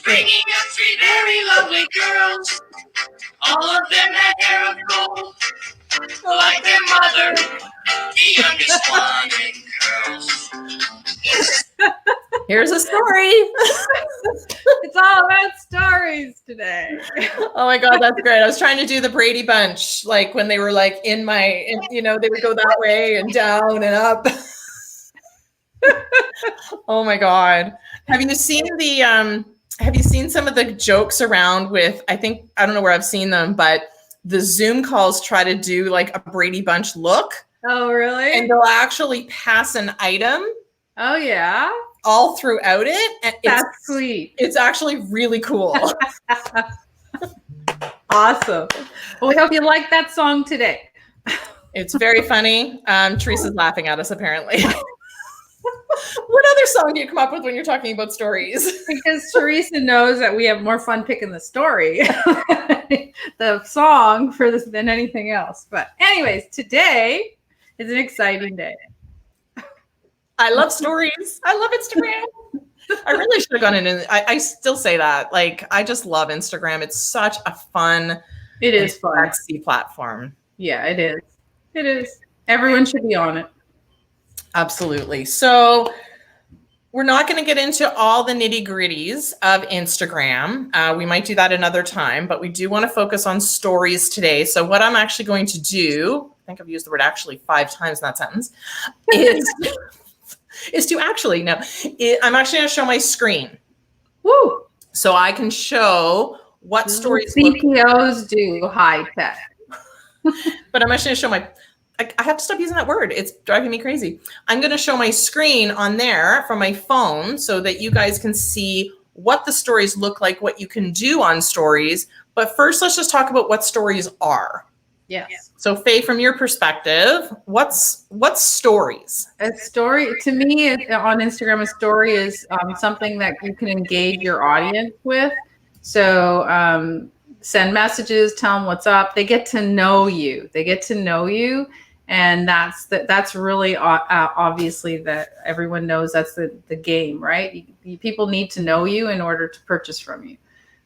Bringing us three very lovely girls. All of them had hair of gold, like their mother, the youngest one in curls. Here's a story. It's all about stories today. Oh my God, that's great. I was trying to do the Brady Bunch, like when they were like they would go that way and down and up. Oh my God. Have you seen some of the jokes around with, I don't know where I've seen them, but the Zoom calls try to do like a Brady Bunch look. Oh, really? And they'll actually pass an item. Oh, yeah. All throughout it. And that's sweet. It's actually really cool. Awesome. Well, we hope you like that song today. It's very funny. Teresa's laughing at us, apparently. What other song do you come up with when you're talking about stories? Because Teresa knows that we have more fun picking the story, the song for this than anything else. But anyways, today is an exciting day. I love stories. I love Instagram. I really should have gone in. I still say that. Like, I just love Instagram. It's such a fun, sexy platform. Yeah, it is. It is. Everyone should be on it. Absolutely. So we're not going to get into all the nitty gritties of Instagram. We might do that another time, but we do want to focus on stories today. So what I'm actually going to do, I think I've used the word actually 5 times in that sentence, is to actually, no, I'm actually going to show my screen. Woo! So I can show what stories CPOs do high tech. But I'm actually going to show I have to stop using that word. It's driving me crazy. I'm going to show my screen on there from my phone so that you guys can see what the stories look like, what you can do on stories. But first, let's just talk about what stories are. Yes. So Faye, from your perspective, what's stories? A story, to me, on Instagram, a story is something that you can engage your audience with. So send messages, tell them what's up. They get to know you. And that's really obviously that everyone knows that's the game, right? People need to know you in order to purchase from you.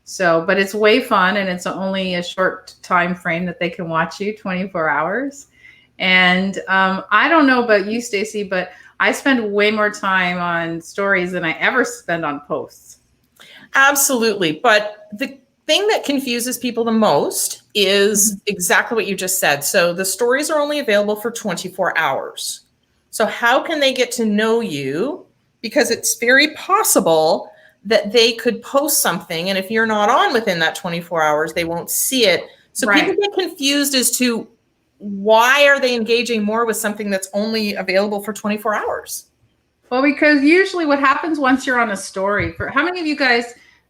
So, but it's way fun, and it's only a short time frame that they can watch you, 24 hours. And I don't know about you, Stacey, but I spend way more time on stories than I ever spend on posts. Absolutely. But the thing that confuses people the most is exactly what you just said. So the stories are only available for 24 hours. So how can they get to know you? Because it's very possible that they could post something, and if you're not on within that 24 hours, they won't see it. So people get confused as to why are they engaging more with something that's only available for 24 hours? Well, because usually what happens once you're on a story, for how many of you guys,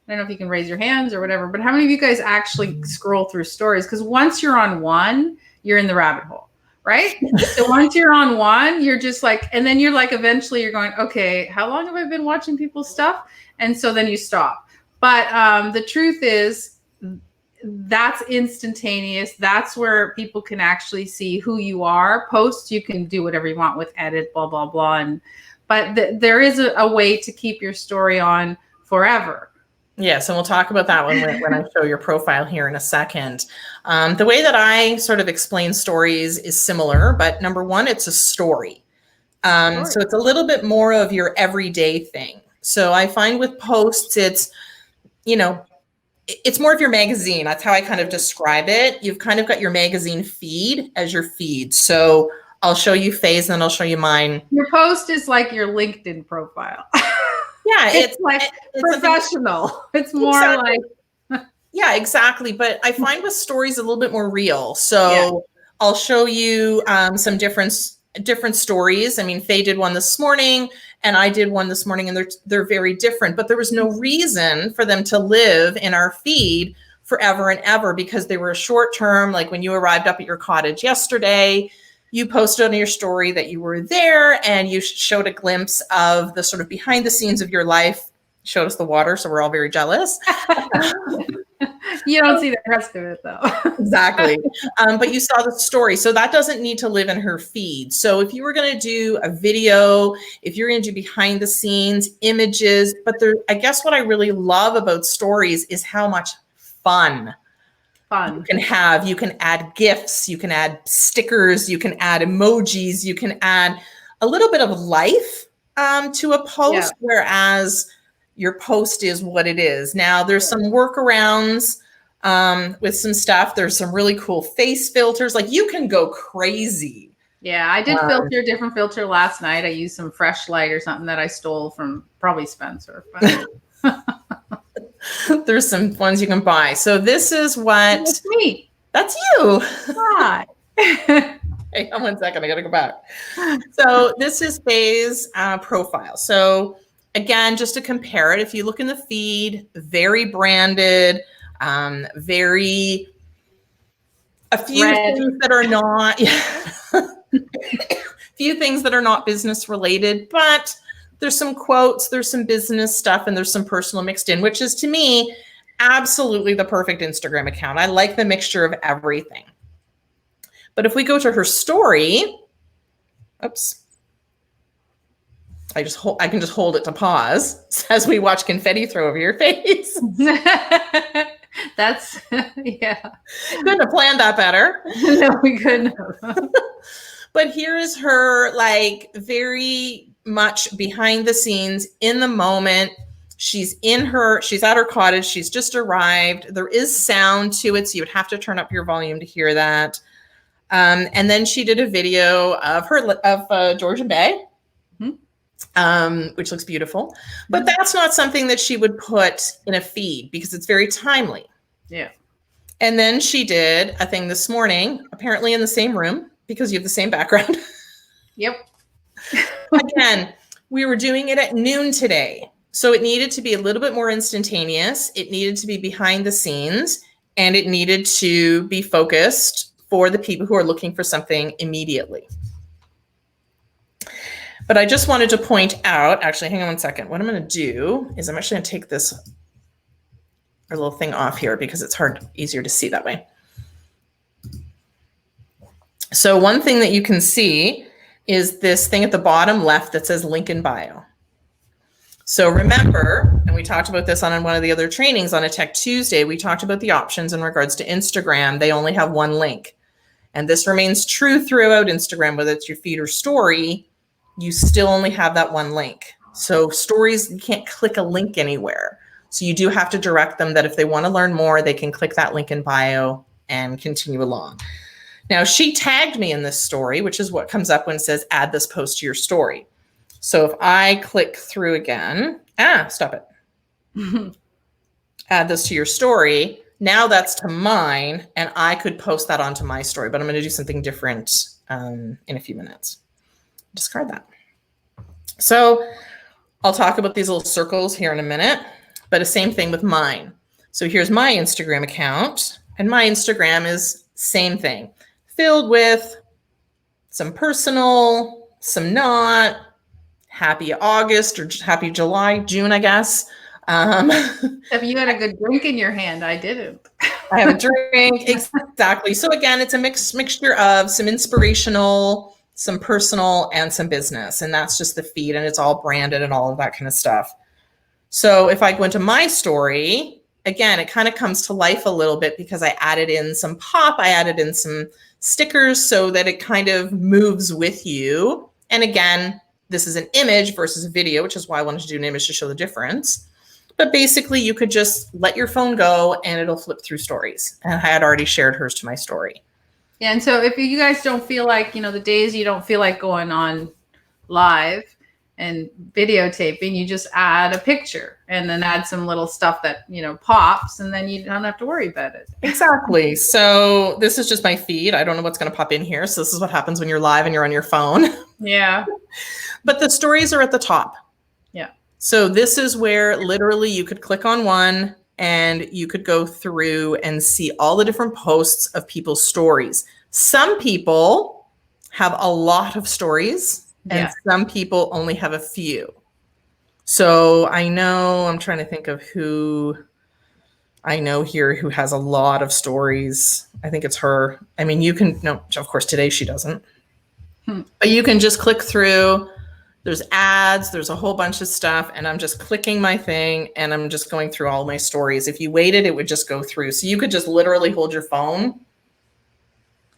I don't know if you can raise your hands or whatever, but how many of you guys actually scroll through stories? Because once you're on one, you're in the rabbit hole, right? So once you're on one, you're just like, and then you're like, eventually you're going, okay, how long have I been watching people's stuff? And so then you stop. But the truth is, that's instantaneous. That's where people can actually see who you are. Posts, you can do whatever you want with edit, blah, blah, blah. But there is a way to keep your story on forever. Yes, and we'll talk about that when I show your profile here in a second. The way that I sort of explain stories is similar, but number one, it's a story. So it's a little bit more of your everyday thing. So I find with posts, it's more of your magazine. That's how I kind of describe it. You've kind of got your magazine feed as your feed. So I'll show you Faye's, and then I'll show you mine. Your post is like your LinkedIn profile. Yeah, it's like professional. It's more like. Yeah, exactly. But I find with stories a little bit more real. So I'll show you some different stories. I mean, Faye did one this morning and I did one this morning, and they're very different, but there was no reason for them to live in our feed forever and ever, because they were short term. Like when you arrived up at your cottage yesterday, you posted on your story that you were there and you showed a glimpse of the sort of behind the scenes of your life, showed us the water. So we're all very jealous. You don't see the rest of it though. Exactly. But you saw the story. So that doesn't need to live in her feed. So if you were going to do a video, if you're going to do behind the scenes images, but there, I guess what I really love about stories is how much fun you can have. You can add GIFs, you can add stickers, you can add emojis, you can add a little bit of life to a post, whereas your post is what it is. Now there's some workarounds with some stuff. There's some really cool face filters. Like you can go crazy. Yeah, I did filter a different filter last night. I used some Fresh Light or something that I stole from probably Spencer. There's some ones you can buy. So this is what. That's me. That's you. Hi. Hey, 1 second. I got to go back. So this is Faye's profile. So again, just to compare it, if you look in the feed, very branded, very a few things that are not few things that are not business related, but there's some quotes, there's some business stuff, and there's some personal mixed in, which is to me absolutely the perfect Instagram account. I like the mixture of everything. But if we go to her story, oops, I can just hold it to pause as we watch confetti throw over your face. That's yeah. Couldn't have planned that better. No, we couldn't. But here is her, like, very much behind the scenes in the moment. She's at her cottage. She's just arrived. There is sound to it, so you would have to turn up your volume to hear that. And then she did a video of Georgian Bay, which looks beautiful. But that's not something that she would put in a feed because it's very timely. Yeah. And then she did a thing this morning, apparently in the same room because you have the same background. Yep. Again, we were doing it at noon today. So it needed to be a little bit more instantaneous. It needed to be behind the scenes, and it needed to be focused for the people who are looking for something immediately. But I just wanted to point out, actually, hang on 1 second. What I'm going to do is I'm actually going to take this little thing off here because it's easier to see that way. So one thing that you can see is this thing at the bottom left that says link in bio. So remember, and we talked about this on one of the other trainings on a Tech Tuesday, we talked about the options in regards to Instagram. They only have one link. And this remains true throughout Instagram, whether it's your feed or story, you still only have that one link. So stories, you can't click a link anywhere. So you do have to direct them that if they want to learn more, they can click that link in bio and continue along. Now, she tagged me in this story, which is what comes up when it says add this post to your story. So if I click through again, stop it. Add this to your story. Now that's to mine, and I could post that onto my story, but I'm going to do something different in a few minutes. Discard that. So I'll talk about these little circles here in a minute, but the same thing with mine. So here's my Instagram account, and my Instagram is same thing, filled with some personal, some not, happy August or happy July, June, I guess. If you had a good drink in your hand, I didn't. I have a drink, exactly. So again, it's a mixture of some inspirational, some personal, and some business. And that's just the feed, and it's all branded and all of that kind of stuff. So if I go into my story, again, it kind of comes to life a little bit because I added in some pop, I added in some stickers so that it kind of moves with you. And again, this is an image versus a video, which is why I wanted to do an image to show the difference. But basically, you could just let your phone go and it'll flip through stories. And I had already shared hers to my story. Yeah, and so if you guys don't feel like, the days you don't feel like going on live and videotaping, you just add a picture and then add some little stuff that, pops, and then you don't have to worry about it. Exactly. So this is just my feed. I don't know what's going to pop in here. So this is what happens when you're live and you're on your phone. Yeah. But the stories are at the top. Yeah. So this is where literally you could click on one and you could go through and see all the different posts of people's stories. Some people have a lot of stories and some people only have a few. So I know, I'm trying to think of who. I know here who has a lot of stories. I think it's her. I mean, you can, no, of course, today she doesn't. But you can just click through. There's ads, there's a whole bunch of stuff, and I'm just clicking my thing and I'm just going through all my stories. If you waited, it would just go through. So you could just literally hold your phone.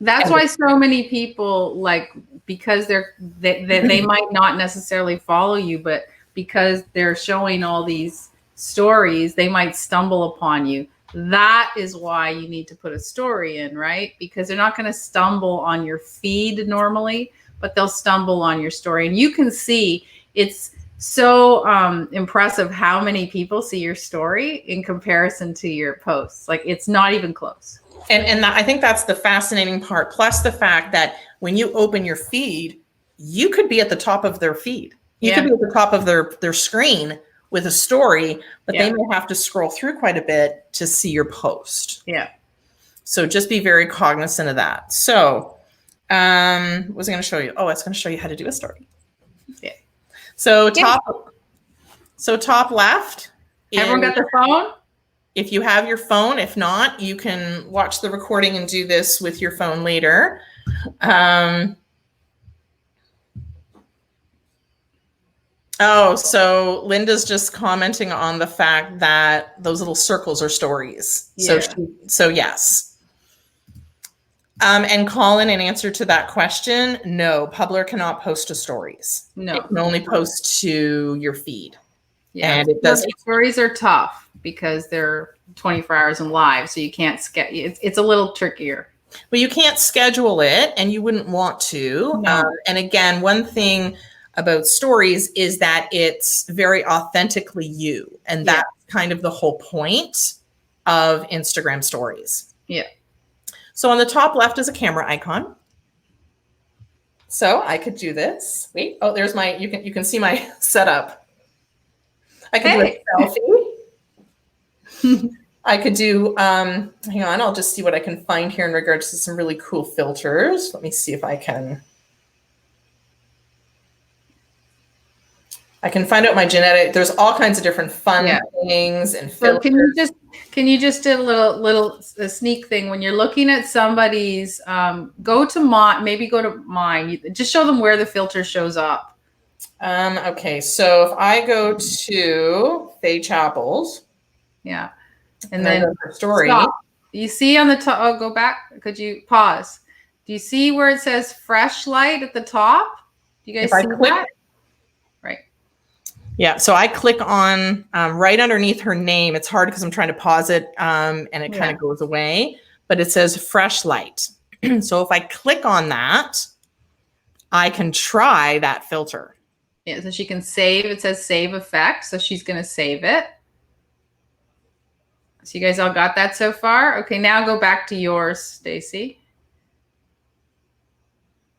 That's why so many people, like, because they might not necessarily follow you, but because they're showing all these stories, they might stumble upon you. That is why you need to put a story in, right? Because they're not going to stumble on your feed normally, but they'll stumble on your story. And you can see it's so impressive how many people see your story in comparison to your posts. Like, it's not even close. And I think that's the fascinating part. Plus the fact that when you open your feed, you could be at the top of their feed. You could be at the top of their screen with a story, but they may have to scroll through quite a bit to see your post. Yeah. So just be very cognizant of that. So what was I going to show you? Oh, it's going to show you how to do a story. Yeah. So top left. Everyone got their phone? If you have your phone, if not, you can watch the recording and do this with your phone later. Oh, so Linda's just commenting on the fact that those little circles are stories. Yeah. So yes. And Colin, in answer to that question, no, Publer cannot post to stories. No. It can only post to your feed. Yeah. And it does. Stories are tough because they're 24 hours and live, so you can't it's a little trickier. Well, you can't schedule it, and you wouldn't want to. No. And again, one thing about stories is that it's very authentically you, and that's kind of the whole point of Instagram stories. Yeah. So on the top left is a camera icon. So I could do this. Wait, oh, there's my, you can see my setup. I could do a selfie. I could do, hang on, I'll just see what I can find here in regards to some really cool filters. Let me see if I can find out my genetic. There's all kinds of different fun things and filters. So can you just do a sneak thing when you're looking at somebody's, go to mine, just show them where the filter shows up. Okay, so if I go to Faye Chappell's, and then her story, stop. You see on the top. Oh, go back. Could you pause? Do you see where it says "Fresh Light" at the top? Do you guys see that? Right. Yeah. So I click on right underneath her name. It's hard because I'm trying to pause it, and it kind of goes away. But it says "Fresh Light." So if I click on that, I can try that filter. Yeah. So she can save. It says "Save Effect," so she's going to save it. So you guys all got that so far? Okay, now go back to yours, Stacy.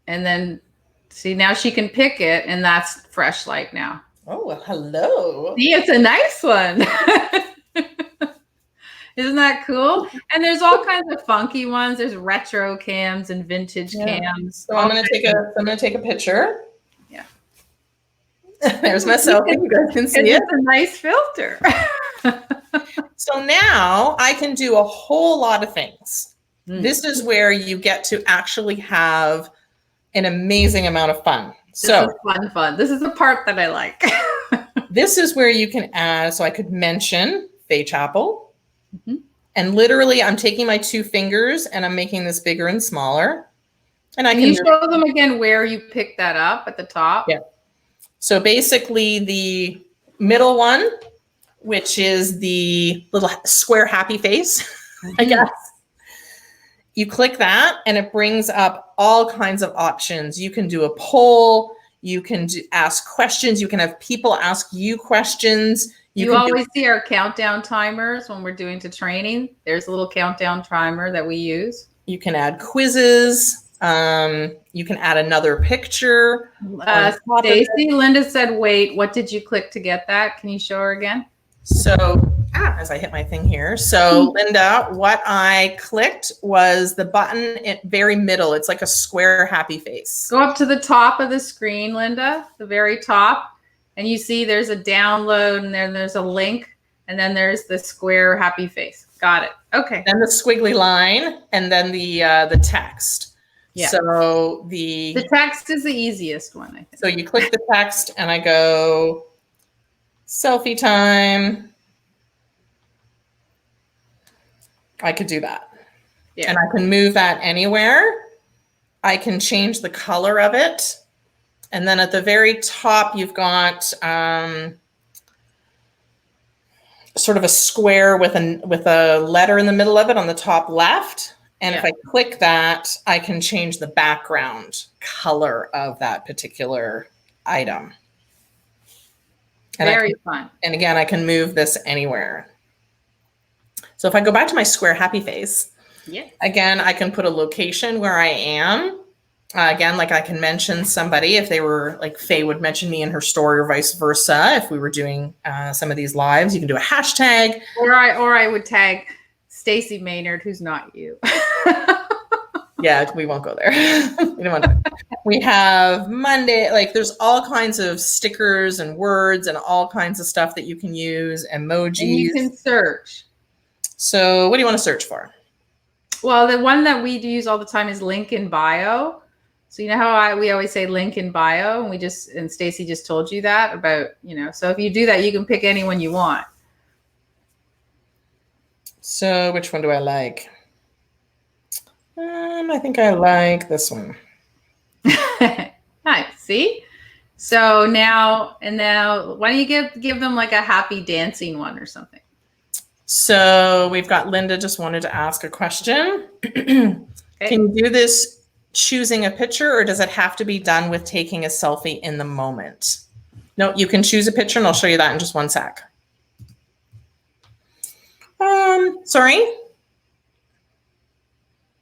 And then, see, now she can pick it, and that's Fresh Light now. Oh, well, hello. See, it's a nice one. Isn't that cool? And there's all kinds of funky ones. There's retro cams and vintage cams. So I'm gonna take a picture. Yeah. There's myself. You guys can see it. It's a nice filter. So now I can do a whole lot of things. This is where you get to actually have an amazing amount of fun. This is fun. This is the part that I like. This is where you can add, so I could mention Faye Chappell. And literally I'm taking my two fingers and I'm making this bigger and smaller. And can you show them again where you picked that up at the top? Yeah. So basically the middle one, which is the little square happy face, I guess. You click that and it brings up all kinds of options. You can do a poll. You can ask questions. You can have people ask you questions. You always see our countdown timers when we're doing training. There's a little countdown timer that we use. You can add quizzes. You can add another picture. Stacy, Linda said, wait, what did you click to get that? Can you show her again? So, as I hit my thing here. So, Linda, what I clicked was the button at very middle. It's like a square happy face. Go up to the top of the screen, Linda, the very top. And you see there's a download and then there's a link. And then there's the square happy face. Got it. Okay. then the squiggly line, and then the text. Yeah. So The text is the easiest one, I think. so you click the text, and I go selfie time. I could do that. Yeah. And I can move that anywhere. I can change the color of it. And then at the very top, you've got sort of a square with a letter in the middle of it on the top left. And if I click that, I can change the background color of that particular item. And Very fun. And again, I can move this anywhere. So if I go back to my square happy face, again, I can put a location where I am. Again, like I can mention somebody if they were like Faye would mention me in her story or vice versa. If we were doing some of these lives, you can do a hashtag. Or I would tag Stacey Maynard, who's not you. Yeah, we won't go there. We don't want to. We have Monday, like there's all kinds of stickers and words and all kinds of stuff that you can use, emojis. And you can search. So what do you want to search for? Well, the one that we use all the time is link in bio. So you know how we always say link in bio, and Stacey just told you that about, so if you do that, you can pick any one you want. So which one do I like? I think I like this one. Nice. See? So now, why don't you give them like a happy dancing one or something? So we've got Linda just wanted to ask a question. Okay. Can you do this choosing a picture, or does it have to be done with taking a selfie in the moment? No, you can choose a picture, and I'll show you that in just one sec. Sorry?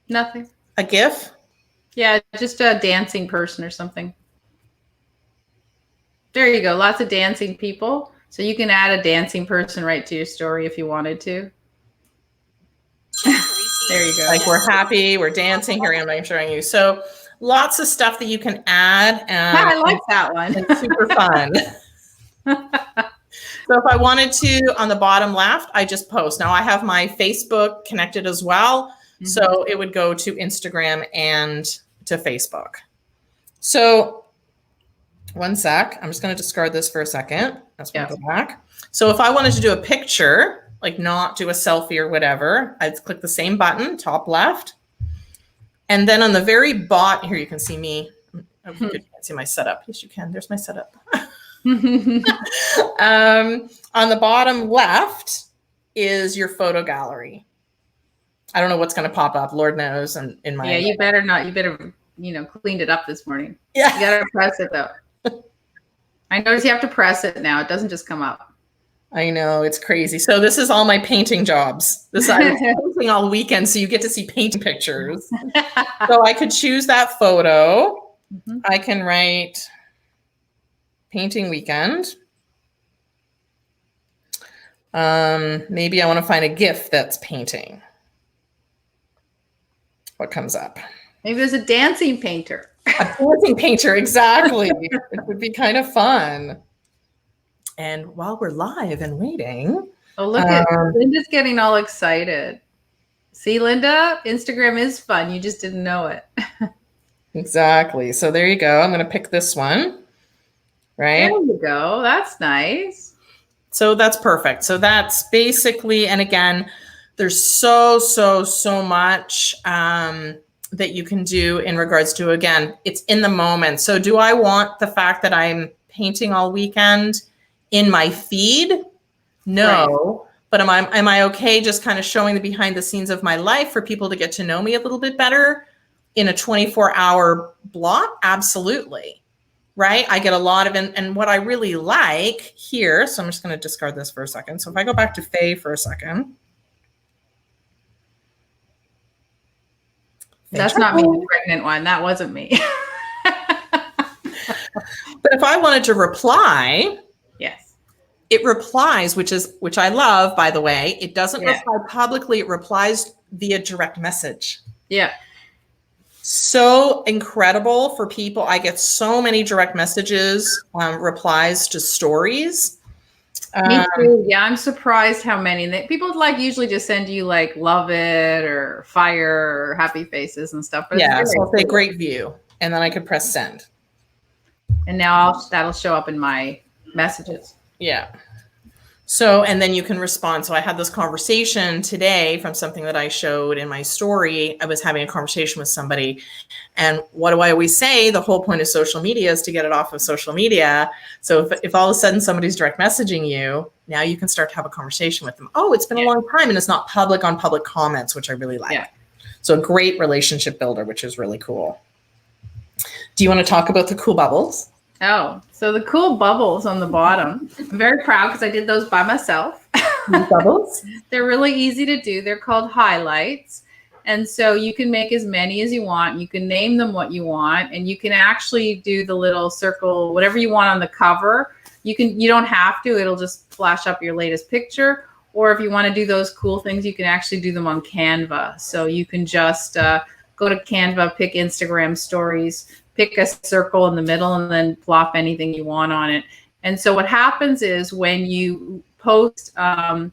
Nothing. A GIF? Yeah, just a dancing person or something. There you go. Lots of dancing people. So you can add a dancing person right to your story if you wanted to. There you go. Like we're happy, we're dancing. Here I am, I'm showing you. So lots of stuff that you can add. I like that one. It's super fun. So if I wanted to, on the bottom left, I just post. Now I have my Facebook connected as well. Mm-hmm. So it would go to Instagram and to Facebook. So one sec. I'm just going to discard this for a second. That's going to go back. So if I wanted to do a picture, like not do a selfie or whatever, I'd click the same button, top left. And then on the very bottom, here you can see me. Oh, you can't see my setup. Yes, you can. There's my setup. On the bottom left is your photo gallery. I don't know what's going to pop up. Lord knows. And in my you better not. You better cleaned it up this morning. Yeah, you gotta press it though. I notice you have to press it now. It doesn't just come up. I know, it's crazy. So this is all my painting jobs. I was painting all weekend, so you get to see painting pictures. So I could choose that photo. Mm-hmm. I can write painting weekend. Maybe I want to find a GIF that's painting. What comes up? Maybe there's a dancing painter. A dancing painter, exactly. It would be kind of fun. And while we're live and waiting. Oh, look at Linda's getting all excited. See, Linda, Instagram is fun. You just didn't know it. Exactly. So there you go. I'm going to pick this one. Right? There you go. That's nice. So that's perfect. So that's basically, and again, there's so much that you can do in regards to, again, it's in the moment. So do I want the fact that I'm painting all weekend in my feed? No. Right. But am I okay just kind of showing the behind the scenes of my life for people to get to know me a little bit better in a 24-hour block? Absolutely. Right? I get a lot of, and what I really like here, so I'm just going to discard this for a second. So if I go back to Faye for a second. That's not me, the pregnant one. That wasn't me. But if I wanted to reply, yes, it replies, which I love, by the way. It doesn't reply publicly. It replies via direct message. Yeah. So incredible for people. I get so many direct messages, replies to stories. Me Um, too. Yeah, I'm surprised how many. People like usually just send you like love it or fire or happy faces and stuff. But it's yeah, very so I'll say cool. great view, and then I could press send. And now that'll show up in my messages. Yeah. So, and then you can respond. So I had this conversation today from something that I showed in my story. I was having a conversation with somebody. And what do I always say? The whole point of social media is to get it off of social media. So if all of a sudden somebody's direct messaging you, now you can start to have a conversation with them. Oh, it's been a long time. And it's not public on public comments, which I really like. Yeah. So a great relationship builder, which is really cool. Do you want to talk about the cool bubbles? Oh, so the cool bubbles on the bottom. I'm very proud because I did those by myself. Bubbles? They're really easy to do. They're called highlights. And so you can make as many as you want. You can name them what you want, and you can actually do the little circle, whatever you want on the cover. You don't have to. It'll just flash up your latest picture. Or if you want to do those cool things, you can actually do them on Canva. So you can just go to Canva, pick Instagram stories, pick a circle in the middle, and then plop anything you want on it. And so what happens is when you post a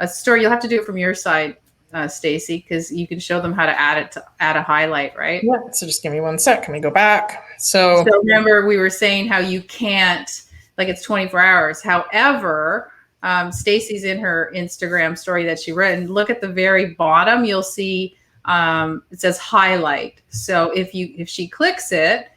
story, you'll have to do it from your side, Stacy, because you can show them how to add a highlight, right? Yeah. So just give me 1 sec. Let me go back. So Remember we were saying how you can't, like it's 24 hours. However, Stacy's in her Instagram story that she read, and look at the very bottom, you'll see it says highlight. So if she clicks it,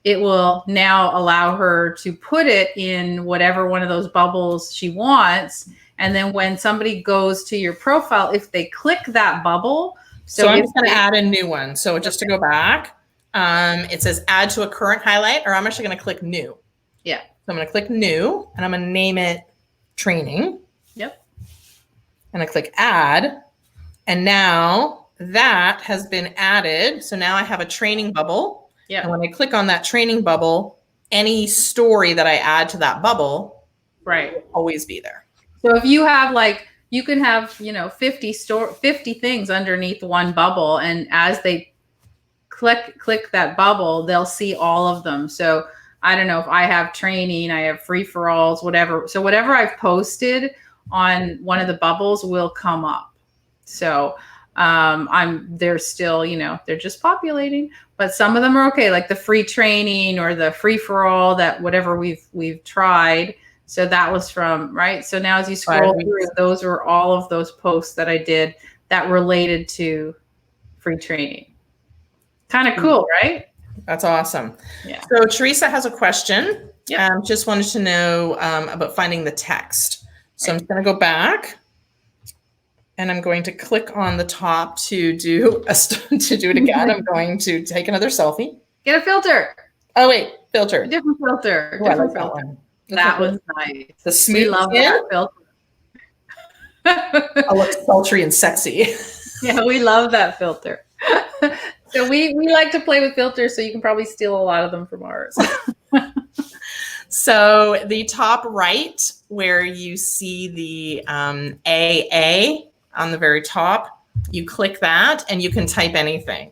it will now allow her to put it in whatever one of those bubbles she wants. And then when somebody goes to your profile, if they click that bubble, so I'm just going to add a new one. So just to go back, it says add to a current highlight, or I'm actually going to click new. Yeah. So I'm going to click new, and I'm going to name it training. Yep. And I click add, and now that has been added. So now I have a training bubble. Yeah. And when I click on that training bubble, any story that I add to that bubble, right, will always be there. So if you have you can have 50 things underneath one bubble, and as they click that bubble, they'll see all of them. So I don't know if I have training, I have free for alls, whatever. So whatever I've posted on one of the bubbles will come up. So they're still, they're just populating, but some of them are okay, like the free training or the free for all, that whatever we've tried. So that was from, right? So now as you scroll through, those were all of those posts that I did that related to free training. Kind of cool, right? That's awesome. Yeah. So Teresa has a question. Yeah. Just wanted to know about finding the text. So I'm going to go back, and I'm going to click on the top to do it again. I'm going to take another selfie. Get a filter. Oh wait, filter. A different filter. Oh, I like that one. That was nice. The smooth We love skin. that filter. I look sultry and sexy. Yeah, we love that filter. So we like to play with filters, so you can probably steal a lot of them from ours. So the top right, where you see the AA on the very top, you click that and you can type anything.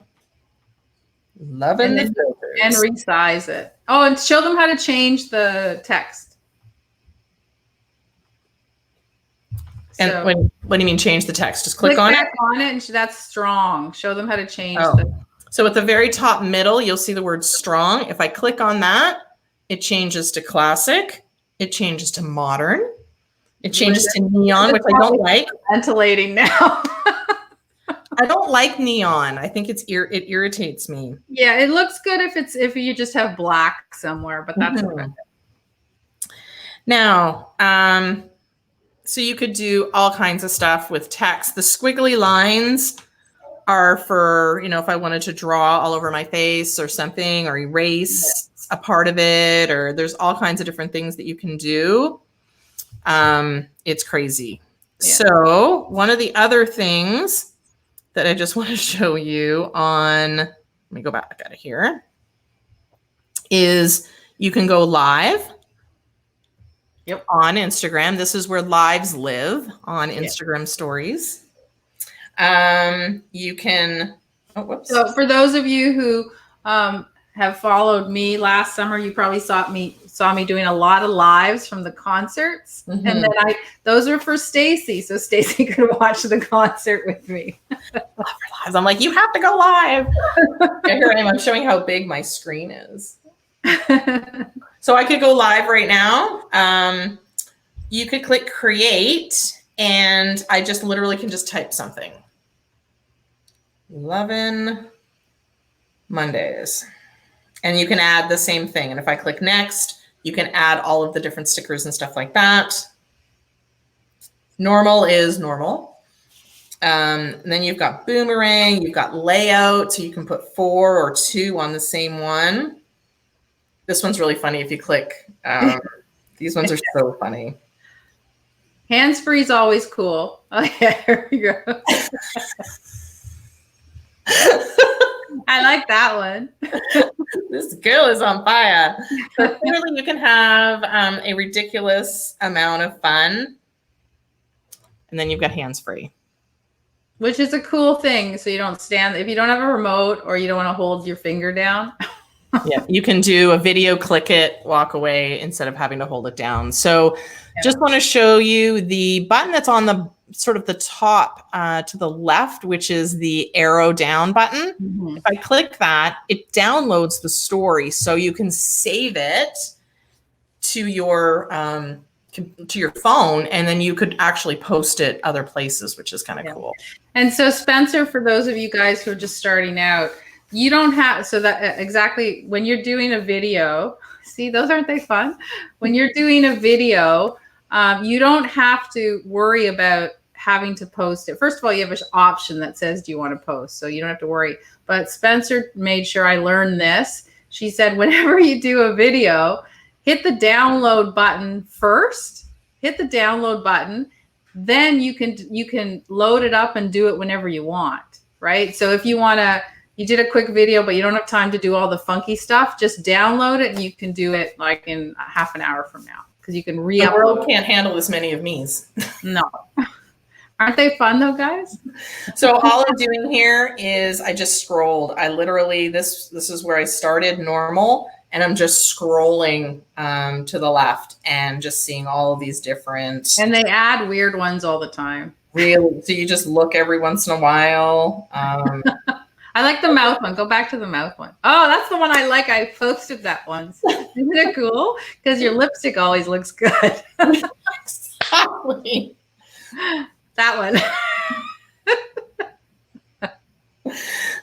Loving the filters. And resize it. Oh, and show them how to change the text. And So, what do you mean change the text? Just click on it? back on it, and that's strong. Show them how to change So at the very top middle, you'll see the word strong. If I click on that, it changes to classic. It changes to modern. It changes to neon, which I don't like. Ventilating now. I don't like neon. I think it irritates me. Yeah, it looks good if you just have black somewhere, but that's okay. Now, so you could do all kinds of stuff with text. The squiggly lines are for, if I wanted to draw all over my face or something, or erase a part of it, or there's all kinds of different things that you can do. It's crazy. Yeah. So one of the other things that I just want to show you let me go back out of here, is you can go live. Yep. On Instagram. This is where lives live, on Instagram stories. You can, whoops. So for those of you who have followed me last summer, you probably saw me saw me doing a lot of lives from the concerts. Mhm. And then those are for Stacy. So Stacy could watch the concert with me. I'm like, you have to go live. And here I am. I'm showing how big my screen is. So I could go live right now. You could click create, and I just literally can just type something. 11 Mondays. And you can add the same thing. And if I click next, you can add all of the different stickers and stuff like that. Normal is normal. And then you've got boomerang, you've got layout, so you can put 4 or 2 on the same one. This one's really funny if you click. These ones are so funny. Hands-free is always cool. Oh, yeah, here we go. I like that one. This girl is on fire. So clearly you can have a ridiculous amount of fun. And then you've got hands-free. Which is a cool thing. So you don't stand, if you don't have a remote or you don't want to hold your finger down. Yeah, you can do a video, click it, walk away instead of having to hold it down. So just want to show you the button that's on the sort of the top to the left, which is the arrow down button. Mm-hmm. If I click that, it downloads the story. So you can save it to your phone, and then you could actually post it other places, which is kind of cool. And so Spencer, for those of you guys who are just starting out, you don't have, so that exactly when you're doing a video, see, those aren't they fun? When you're doing a video, you don't have to worry about having to post it. First of all, you have an option that says, do you want to post? So you don't have to worry. But Spencer made sure I learned this. She said, whenever you do a video, hit the download button first, hit the download button, then you can load it up and do it whenever you want, right? So if you want to, you did a quick video, but you don't have time to do all the funky stuff, just download it and you can do it like in half an hour from now, because you can re-upload. The world can't handle as many of me's. No. Aren't they fun though, guys? So all I'm doing here is I just scrolled. I literally, this is where I started normal, and I'm just scrolling to the left and just seeing all of these different. And they add weird ones all the time. Really? So you just look every once in a while. I like the mouth one. Go back to the mouth one. Oh, that's the one I like. I posted that once. Isn't it cool? Because your lipstick always looks good. Exactly. That one.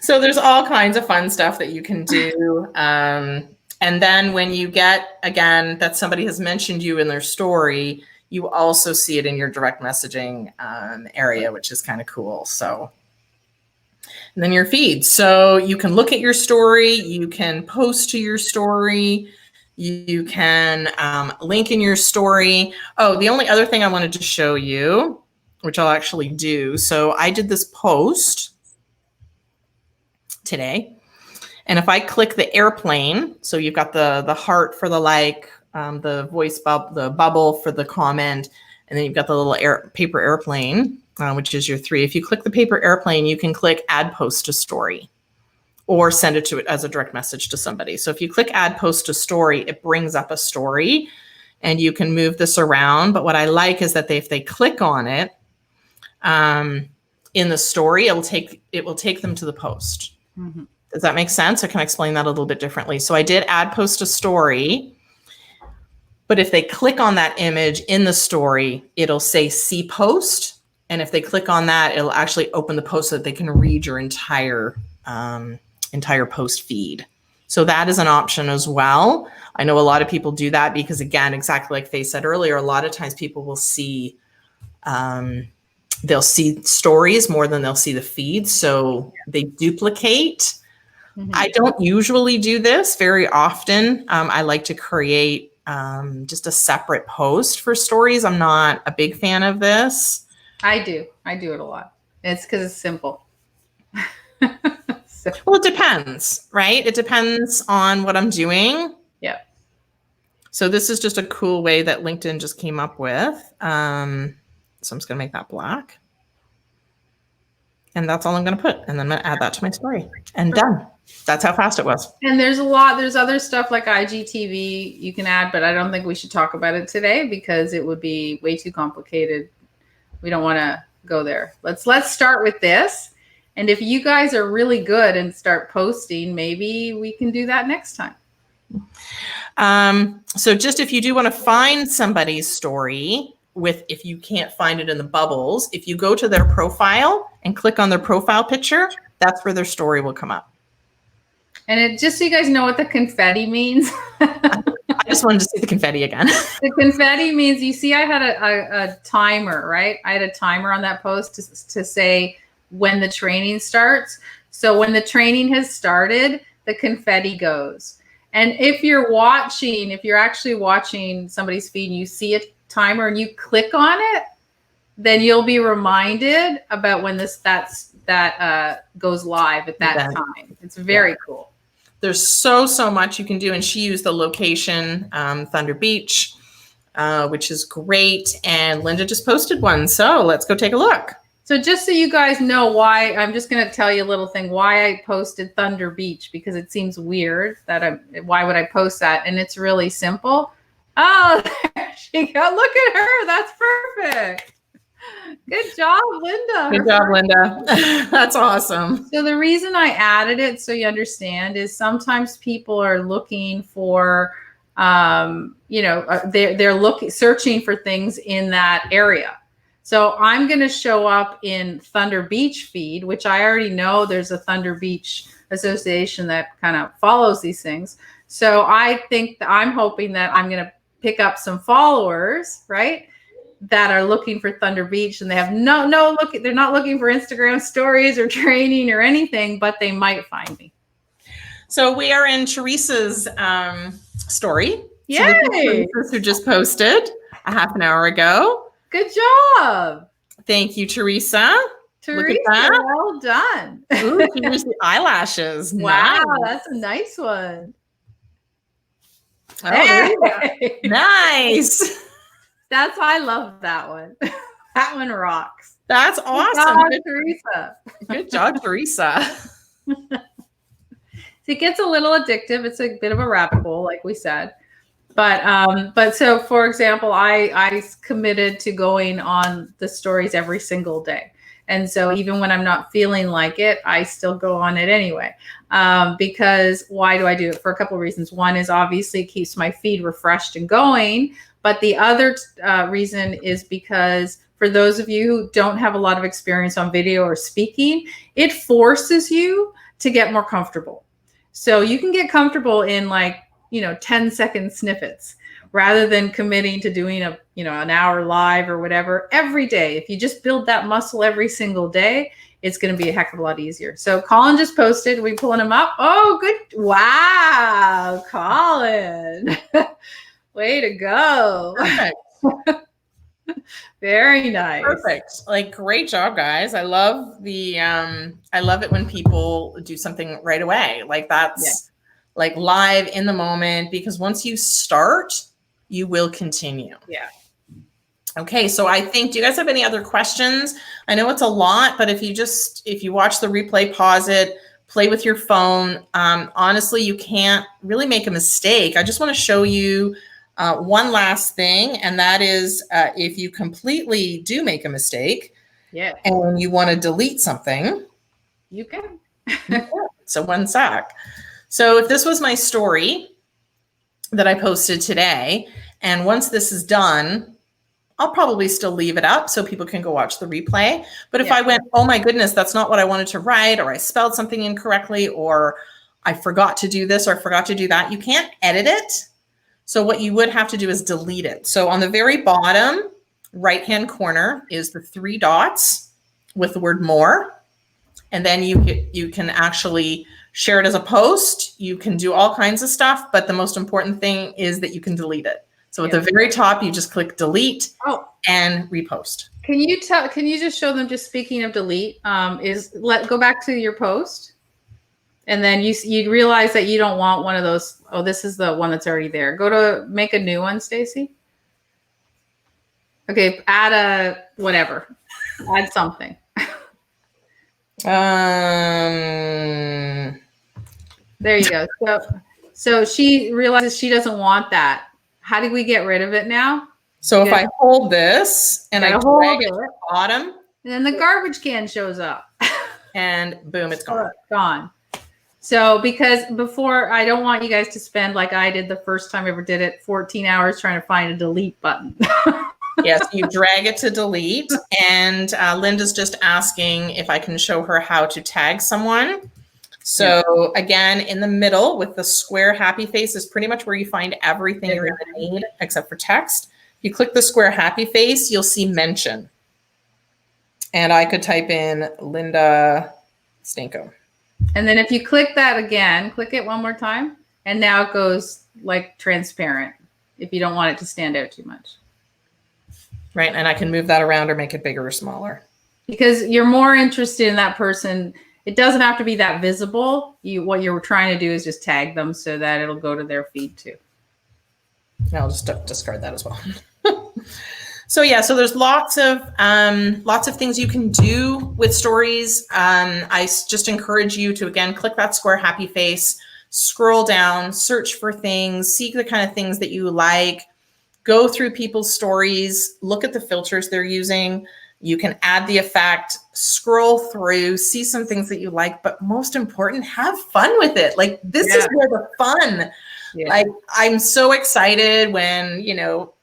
So there's all kinds of fun stuff that you can do. And then when you get, again, that somebody has mentioned you in their story, you also see it in your direct messaging area, which is kind of cool. So, and then your feed. So you can look at your story, you can post to your story, you can link in your story. Oh, the only other thing I wanted to show you, which I'll actually do. So I did this post today. And if I click the airplane, so you've got the heart for the like, the voice the bubble for the comment, and then you've got the little paper airplane, which is your 3. If you click the paper airplane, you can click add post to story or send it to it as a direct message to somebody. So if you click add post to story, it brings up a story and you can move this around. But what I like is that if they click on it in the story, it will take them to the post. Mm-hmm. Does that make sense? Or can I explain that a little bit differently? So I did add post to story, but if they click on that image in the story, it'll say see post. And if they click on that, it'll actually open the post so that they can read your entire post feed. So that is an option as well. I know a lot of people do that because, again, exactly like Faye said earlier, a lot of times people will see, they'll see stories more than they'll see the feed. So they duplicate. Mm-hmm. I don't usually do this very often. I like to create just a separate post for stories. I'm not a big fan of this. I do it a lot. It's because it's simple. So. Well, it depends, right? It depends on what I'm doing. Yeah. So this is just a cool way that LinkedIn just came up with. So I'm just going to make that black. And that's all I'm going to put. And then I'm going to add that to my story. And done. That's how fast it was. And there's other stuff like IGTV you can add, but I don't think we should talk about it today because it would be way too complicated. We don't want to go there. Let's start with this. And if you guys are really good and start posting, maybe we can do that next time. So just if you do want to find somebody's story if you can't find it in the bubbles, if you go to their profile and click on their profile picture, that's where their story will come up. And just so you guys know what the confetti means. I just wanted to see the confetti again. The confetti means, you see, I had a timer, right? I had a timer on that post to say when the training starts. So when the training has started, the confetti goes. And if you're actually watching somebody's feed and you see a timer and you click on it, then you'll be reminded about when that goes live at that time. It's very cool. There's so much you can do. And she used the location, Thunder Beach, which is great. And Linda just posted one. So let's go take a look. So just so you guys know why, I'm just going to tell you a little thing why I posted Thunder Beach, because it seems weird why would I post that? And it's really simple. Oh, there she go. Look at her. That's perfect. Good job, Linda. Good job, Linda. That's awesome. So the reason I added it, so you understand, is sometimes people are looking for, they're searching for things in that area. So I'm going to show up in Thunder Beach feed, which I already know there's a Thunder Beach association that kind of follows these things. So I'm hoping that I'm going to pick up some followers, right, that are looking for Thunder Beach, and they have they're not looking for Instagram stories or training or anything, but they might find me. So we are in Teresa's story. Yay! So this is Teresa who just posted a half an hour ago. Good job. Thank you, Teresa. Teresa, look at that. Well done. Ooh, she used the eyelashes. Wow, Nice. that's a nice one. Oh, Hey. nice. I love that one. That one rocks. That's awesome. Good job, Teresa. Good job, Teresa. It gets a little addictive. It's a bit of a rabbit hole, like we said. But so, for example, I committed to going on the stories every single day. And so even when I'm not feeling like it, I still go on it anyway. Because why do I do it? For a couple of reasons. One is obviously it keeps my feed refreshed and going. But the other reason is because for those of you who don't have a lot of experience on video or speaking, it forces you to get more comfortable. So you can get comfortable in 10-second snippets rather than committing to doing an hour live or whatever every day. If you just build that muscle every single day, it's going to be a heck of a lot easier. So Colin just posted. Are we pulling him up? Oh, good. Wow, Colin. Way to go. Perfect. Very nice. Perfect. Great job, guys. I love I love it when people do something right away. That's live in the moment, because once you start, you will continue. Yeah. Okay. So I think, do you guys have any other questions? I know it's a lot, but if you watch the replay, pause it, play with your phone. Honestly, you can't really make a mistake. I just want to show you one last thing, and that is if you completely do make a mistake, and you want to delete something, you can. So one sec. So if this was my story that I posted today, and once this is done, I'll probably still leave it up so people can go watch the replay. But if I went, oh my goodness, that's not what I wanted to write, or I spelled something incorrectly, or I forgot to do this, or I forgot to do that, you can't edit it. So what you would have to do is delete it. So on the very bottom right-hand corner is the 3 dots with the word more. And then you can actually share it as a post. You can do all kinds of stuff, but the most important thing is that you can delete it. So at the very top, you just click delete and repost. Can you just show them, just speaking of delete, go back to your post. And then you realize that you don't want one of those. Oh, this is the one that's already there. Go to make a new one, Stacy. Okay, add a whatever. Add something. There you go. So she realizes she doesn't want that. How do we get rid of it now? So if I hold this and I Gotta drag hold it it. to the bottom, And then the garbage can shows up. and boom, it's gone. Gone. So because before, I don't want you guys to spend like I did the first time I ever did it, 14 hours trying to find a delete button. Yes, you drag it to delete. And Linda's just asking if I can show her how to tag someone. So again, in the middle with the square happy face is pretty much where you find everything you're going to need except for text. You click the square happy face, you'll see mention. And I could type in Linda Stanko. And then if you click that again, click it one more time. And now it goes like transparent if you don't want it to stand out too much. Right. And I can move that around or make it bigger or smaller. Because you're more interested in that person. It doesn't have to be that visible. What you're trying to do is just tag them so that it'll go to their feed too. I'll just discard that as well. So yeah, so there's lots of things you can do with stories. I just encourage you to, again, click that square happy face, scroll down, search for things, see the kind of things that you like, go through people's stories, look at the filters they're using. You can add the effect, scroll through, see some things that you like, but most important, have fun with it. Like this is where the fun. Like I'm so excited when,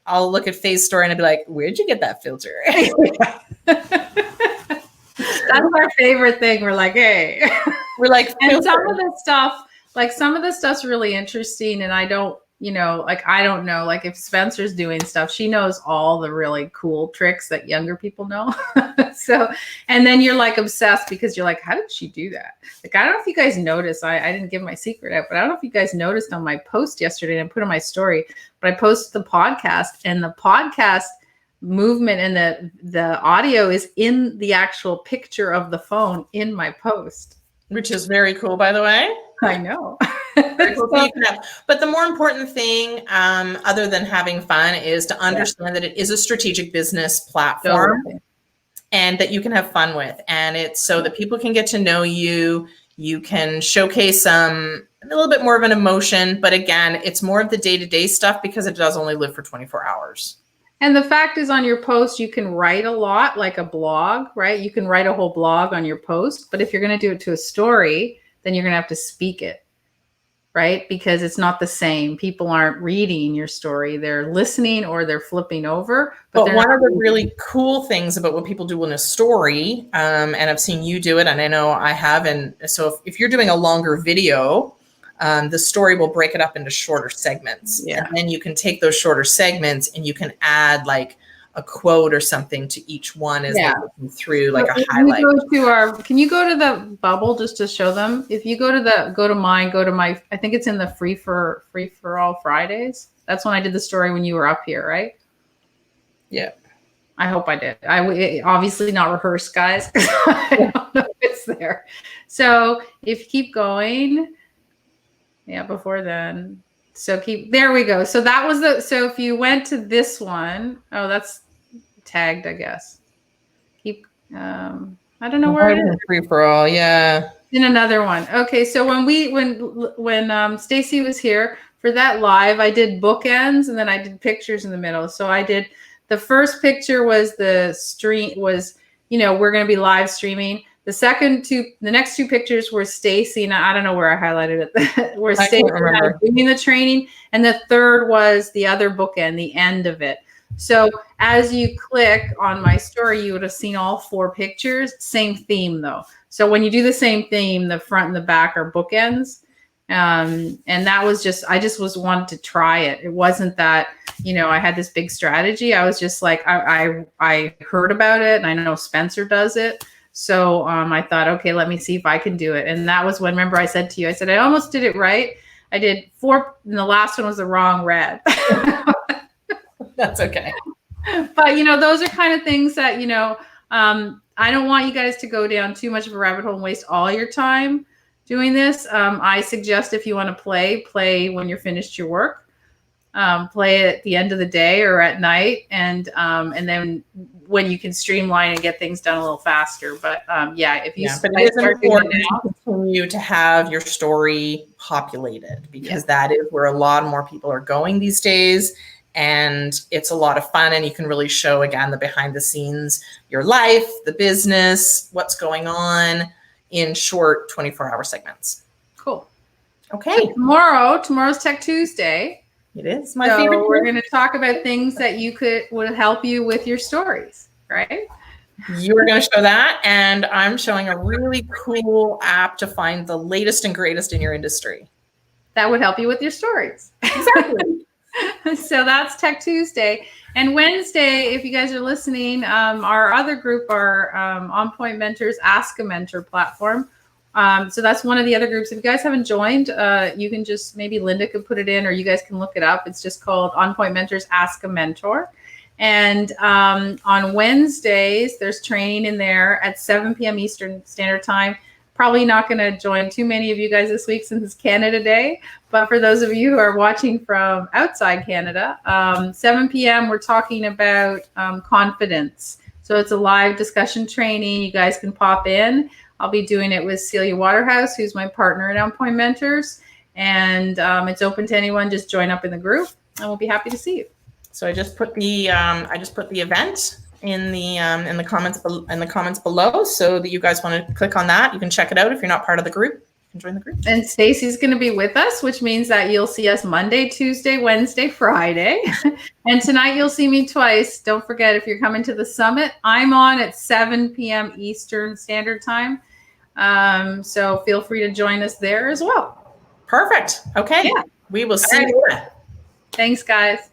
I'll look at Faye's story and I'll be like, where'd you get that filter? That's our favorite thing. We're like, hey. We're like, and some of the stuff's really interesting. And I don't know, like if Spencer's doing stuff, she knows all the really cool tricks that younger people know. So, and then you're like obsessed because you're like, how did she do that? Like, I don't know if you guys noticed, I didn't give my secret out, but I don't know if you guys noticed on my post yesterday, and I put on my story, but I posted the podcast, and the podcast movement and the audio is in the actual picture of the phone in my post. Which is very cool, by the way. I know. But the more important thing, other than having fun, is to understand that it is a strategic business platform and that you can have fun with. And it's so that people can get to know you. You can showcase a little bit more of an emotion. But again, it's more of the day-to-day stuff because it does only live for 24 hours. And the fact is, on your post, you can write a lot, like a blog, right? You can write a whole blog on your post. But if you're going to do it to a story, then you're going to have to speak it, right? Because it's not the same. People aren't reading your story. They're listening or they're flipping over. But one of the really cool things about what people do in a story, and I've seen you do it, and I know I have. And so if you're doing a longer video, the story will break it up into shorter segments. Yeah. And then you can take those shorter segments and you can add like a quote or something to each one as they're looking through, like a highlight. Can you go to the bubble just to show them? If you go to my, I think it's in the free for all Fridays. That's when I did the story when you were up here, right? Yeah. I hope I did. I obviously not rehearsed, guys. I don't know if it's there. So if you keep going, before then. So there we go. So that was so if you went to this one, that's tagged, I guess. I don't know where it is. Free for all, yeah. In another one. Okay, so when Stacy was here for that live, I did bookends and then I did pictures in the middle. So I did the first picture was the stream was, we're going to be live streaming. The next two pictures were Stacy, and I don't know where I highlighted it. Where Stacy doing the training, and the third was the other bookend, the end of it. So as you click on my story, you would have seen all four pictures. Same theme though. So when you do the same theme, the front and the back are bookends. And that was I just wanted to try it. It wasn't that, I had this big strategy. I was just like, I heard about it, and I know Spencer does it. So I thought, okay, let me see if I can do it. And that was when, remember I said to you, I almost did it right. I did 4, and the last one was the wrong red. That's okay. But, those are kind of things that, I don't want you guys to go down too much of a rabbit hole and waste all your time doing this. I suggest if you want to play when you're finished your work. play it at the end of the day or at night, and then when you can streamline and get things done a little faster. But if you but it is important to continue to have your story populated, because that is where a lot more people are going these days. And it's a lot of fun, and you can really show, again, the behind the scenes, your life, the business, what's going on in short 24-hour segments. Cool. Okay. So tomorrow's Tech Tuesday. It is my favorite. We're going to talk about things that would help you with your stories, right? You're going to show that, and I'm showing a really cool app to find the latest and greatest in your industry. That would help you with your stories. Exactly. So that's Tech Tuesday. And Wednesday, if you guys are listening, our other group, our On Point Mentors Ask a Mentor platform. So that's one of the other groups. If you guys haven't joined, you can just, maybe Linda could put it in, or you guys can look it up. It's just called On Point Mentors Ask a Mentor. And on Wednesdays, there's training in there at 7 p.m. Eastern Standard Time. Probably not going to join too many of you guys this week since it's Canada Day. But for those of you who are watching from outside Canada, 7 p.m. we're talking about confidence. So it's a live discussion training. You guys can pop in. I'll be doing it with Celia Waterhouse, who's my partner at On Point Mentors. And it's open to anyone. Just join up in the group, and we'll be happy to see you. So I just put the event in the comments below, so that you guys want to click on that. You can check it out. If you're not part of the group, you can join the group. And Stacy's going to be with us, which means that you'll see us Monday, Tuesday, Wednesday, Friday. And tonight you'll see me twice. Don't forget, if you're coming to the summit, I'm on at 7 p.m. Eastern Standard Time. So feel free to join us there as well. Perfect. Okay. Yeah. We will see you. Thanks, guys.